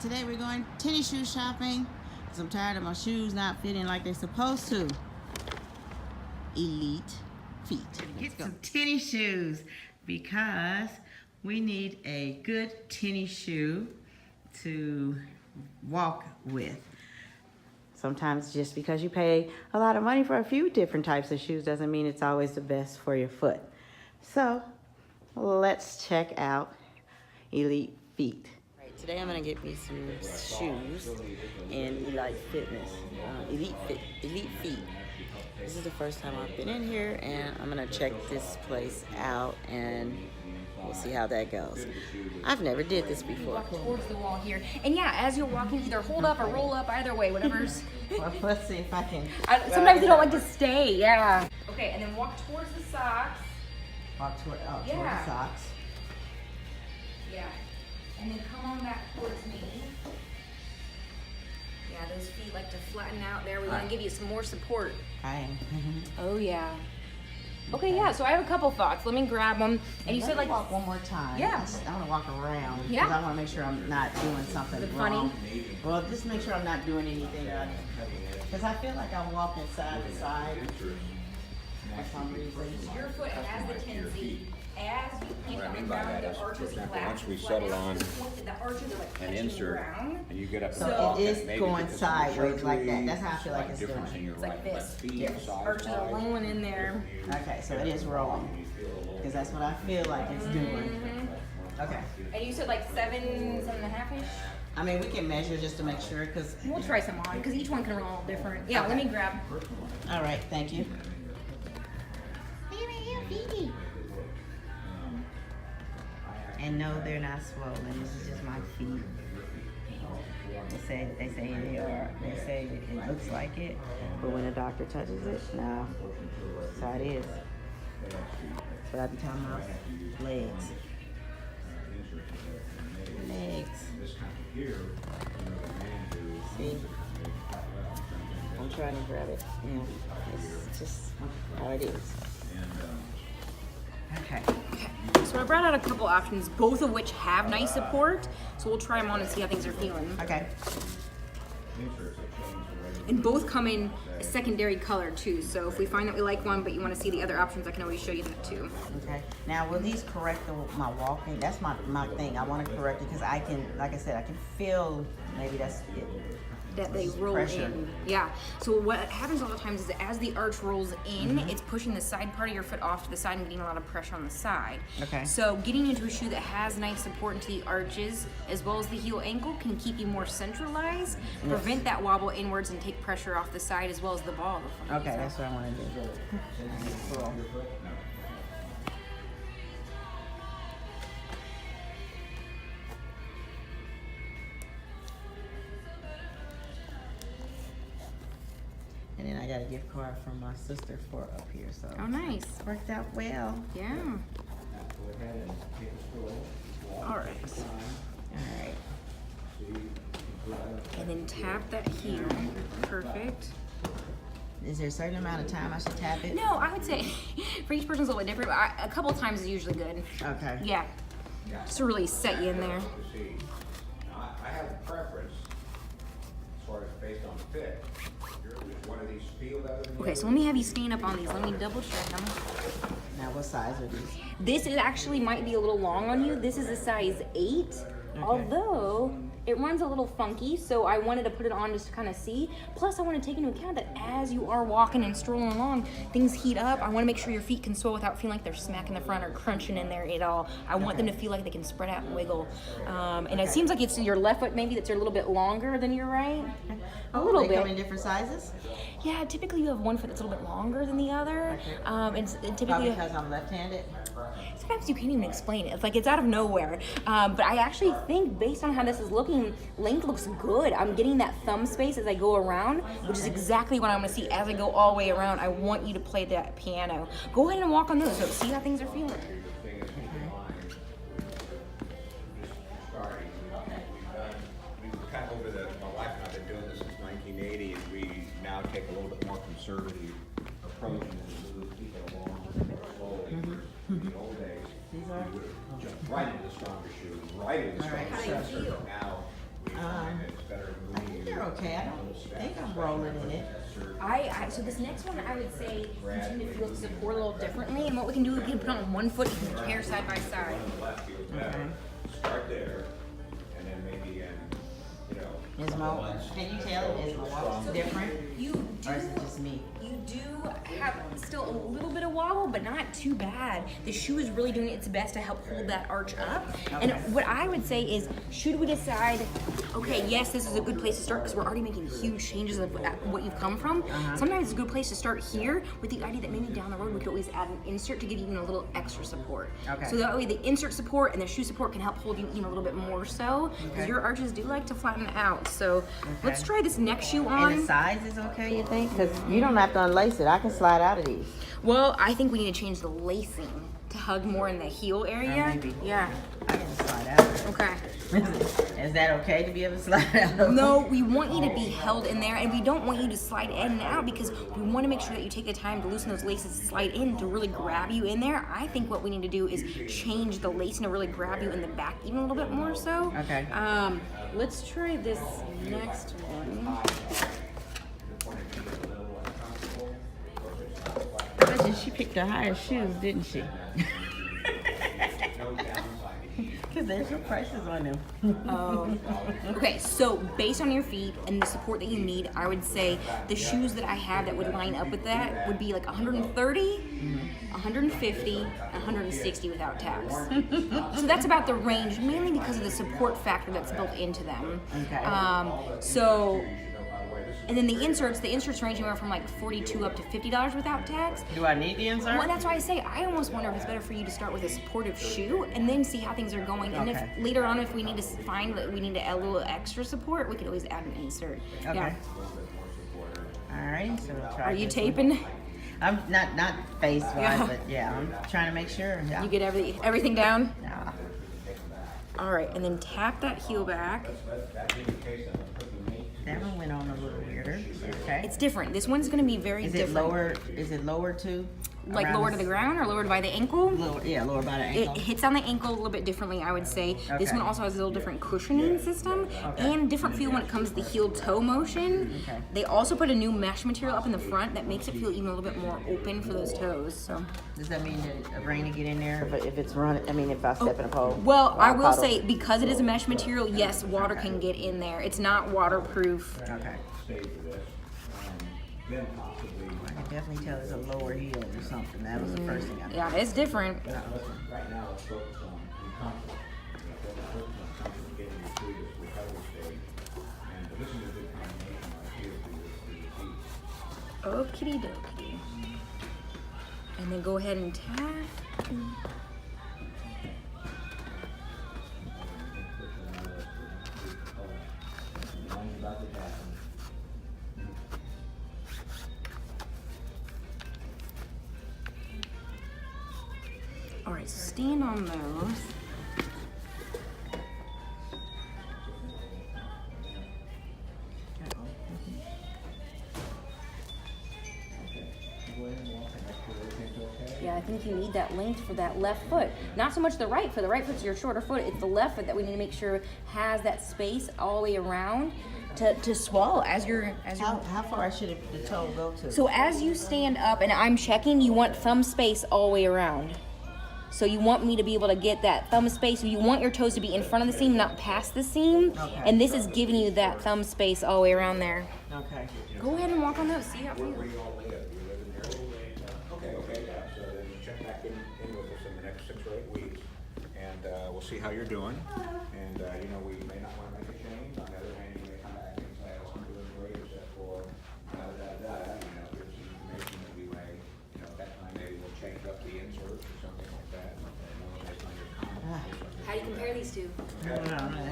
Today we're going tennis shoe shopping because I'm tired of my shoes not fitting like they're supposed to. Elite Feet. Get some tennis shoes because we need a good tennis shoe to walk with. Sometimes just because you pay a lot of money for a few different types of shoes doesn't mean it's always the best for your foot. So let's check out Elite Feet. Today I'm gonna get me some shoes in Elite Fitness, Elite Feet. This is the first time I've been in here, and I'm gonna check this place out, and we'll see how that goes. I've never did this before. Walk towards the wall here, and yeah, as you're walking, either hold up or roll up, either way, whatever's. Well, let's see if I can. Sometimes they don't like to stay. Yeah. Okay, and then walk towards the socks. Walk toward the socks. Yeah. And then come on back towards me. Yeah, those feet like to flatten out there. We want to give you some more support. I am. Oh, yeah. Okay, yeah, so I have a couple thoughts. Let me grab them. And you said like... walk one more time. Yeah. I want to walk around. Yeah. Because I want to make sure I'm not doing something wrong. Well, just make sure I'm not doing anything. Because I feel like I'm walking side to side. For some reason. Your foot has the tendency. As you plant on the ground, the arches once we settle on an insert and you get up, so it is going sideways like that. That's how I feel like it's doing. It's like this. Yes. Arches are rolling in there. Okay, so it is rolling because that's what I feel like it's doing. Okay. And you said like 7.5-ish. I mean, we can measure just to make sure because we'll try some on because each one can roll a little different. Yeah, okay. Let me grab. All right, thank you. And no, they're not swollen. This is just my feet. They say they are. They say it looks like it, but when a doctor touches it, no, that's how it is. But I be talking about legs. See, I'm trying to grab it. Yeah, it's just how it is. Okay. So I brought out a couple options, both of which have nice support. So we'll try them on and see how things are feeling. Okay. And both come in a secondary color too. So if we find that we like one, but you want to see the other options, I can always show you that too. Okay. Now, will these correct my walking? That's my thing. I want to correct it because I can, like I said, I can feel maybe that's it. That they roll in. Yeah. So what happens a lot of times is that as the arch rolls in, it's pushing the side part of your foot off to the side and getting a lot of pressure on the side. Okay. So getting into a shoe that has nice support into the arches as well as the heel ankle can keep you more centralized, prevent that wobble inwards, and take pressure off the side as well as the ball. Okay, that's what I want to do. Cool. And then I got a gift card from my sister for up here, so. Oh, nice. Worked out well. Yeah. All right. All right. And then tap that heel. Perfect. Is there a certain amount of time I should tap it? No, I would say for each person it's a little bit different, but a couple times is usually good. Okay. Yeah. Just to really set you in there. I have a preference as far as based on fit. One of these feel better than Okay, so let me have you stand up on these. Let me double check them. Now, what size are these? This is actually might be a little long on you. This is a size 8, although it runs a little funky, so I wanted to put it on just to kind of see. Plus, I want to take into account that as you are walking and strolling along, things heat up. I want to make sure your feet can swell without feeling like they're smacking the front or crunching in there at all. I want them to feel like they can spread out and wiggle. And it seems like it's your left foot maybe that's a little bit longer than your right. A little bit. They come in different sizes? Yeah, typically you have one foot that's a little bit longer than the other. And typically because I'm left-handed? sometimes you can't even explain it. It's like it's out of nowhere. But I actually think based on how this is looking, length looks good. I'm getting that thumb space as I go around, which is exactly what I'm gonna see as I go all the way around. I want you to play that piano. Go ahead and walk on those. So see how things are feeling. The thing is, keep in mind, we're just starting. We've kind of over my wife and I've been doing this since 1980, and we now take a little bit more conservative approach and move people along slowly. In the old days, we would jump right into the stronger shoe, right into the stronger successor. Now, we find that it's better to move you. They're okay. I don't think I'm rolling in it. So this next one, I would say you tend to feel the support a little differently, and what we can do is we can put it on one foot, you can compare side by side. On the left feels better. Start there, and then maybe in, you know. Is my, can you tell, is my walk different? You Or is it just me? You do have still a little bit of wobble, but not too bad. The shoe is really doing its best to help hold that arch up. Okay. And what I would say is, should we decide, okay, yes, this is a good place to start because we're already making huge changes of what you've come from. Sometimes it's a good place to start here with the idea that maybe down the road we could always add an insert to give you even a little extra support. Okay. So that way the insert support and the shoe support can help hold you even a little bit more so, because your arches do like to flatten out. So let's try this next shoe on. And the size is okay, you think? Because you don't have to unlace it. I can slide out of these. Well, I think we need to change the lacing to hug more in the heel area. Maybe. Yeah. I can slide out of it. Okay. Is that okay to be able to slide out? No, we want you to be held in there, and we don't want you to slide in and out because we want to make sure that you take the time to loosen those laces, slide in to really grab you in there. I think what we need to do is change the lacing to really grab you in the back even a little bit more so. Okay. Let's try this next one. She picked the highest shoes, didn't she? Because there's no prices on them. Okay, so based on your feet and the support that you need, I would say the shoes that I have that would line up with that would be like 130, 150, 160 without tax. So that's about the range, mainly because of the support factor that's built into them. Okay. And then the inserts range anywhere from like $42 up to $50 without tax. Do I need the insert? Well, that's why I say I almost wonder if it's better for you to start with a supportive shoe and then see how things are going. And if later on, if we need to find that we need to add a little extra support, we could always add an insert. Okay. Yeah. All right. So we'll try Are you this taping? one. I'm not face wise, Yeah. but yeah, I'm trying to make sure. Yeah. You get everything down? Yeah. All right, and then tap that heel back. That one went on a little weirder. Okay. It's different. This one's gonna be very Is it different. lower? Is it lower too? Like Around lower to the ground or lower by the ankle? Lower, yeah, lower by the ankle. It hits on the ankle a little bit differently, I would say. This Okay. one also has a little different cushioning system and different feel when it comes to the heel-toe motion. Okay. They also put a new mesh material up in the front that makes it feel even a little bit more open for those toes. So, Does that mean that rain to get in there if it's running? I mean, if I step in a pole. well, I will puddle. say because it is a mesh material, yes, water can get in there. It's not waterproof. Okay. Stay for this, then possibly. I can definitely tell it's a lower heel or something. That was the first thing I. Yeah, it's different. Listen, right now, let's focus on comfort. Focus on comfort, getting you through this recovery stage. And this is a good combination right here for your feet. Okie dokie. And then go ahead and tap. All right, so stand on those. Yeah, I think you need that length for that left foot. Not so much the right foot. The right foot's your shorter foot. It's the left foot that we need to make sure has that space all the way around to swallow as you're. How far should the toe go to? So as you stand up, and I'm checking, you want thumb space all the way around. So you want me to be able to get that thumb space. So you want your toes to be in front of the seam, not past the seam. Okay. And this is giving you that thumb space all the way around there. Okay. Go ahead and walk on those. See how it feels. Where you all live? You live in there? Okay, yeah. So then check back in with us in the next 6 or 8 weeks, and we'll see how you're doing. And you know, we may not want to make a change. On the other hand, you may come back and say, "Oh, I'm doing great," except for da da da. You know, there's some information that we may, you know, at that time maybe we'll change up the inserts or something like that. Please do. All right.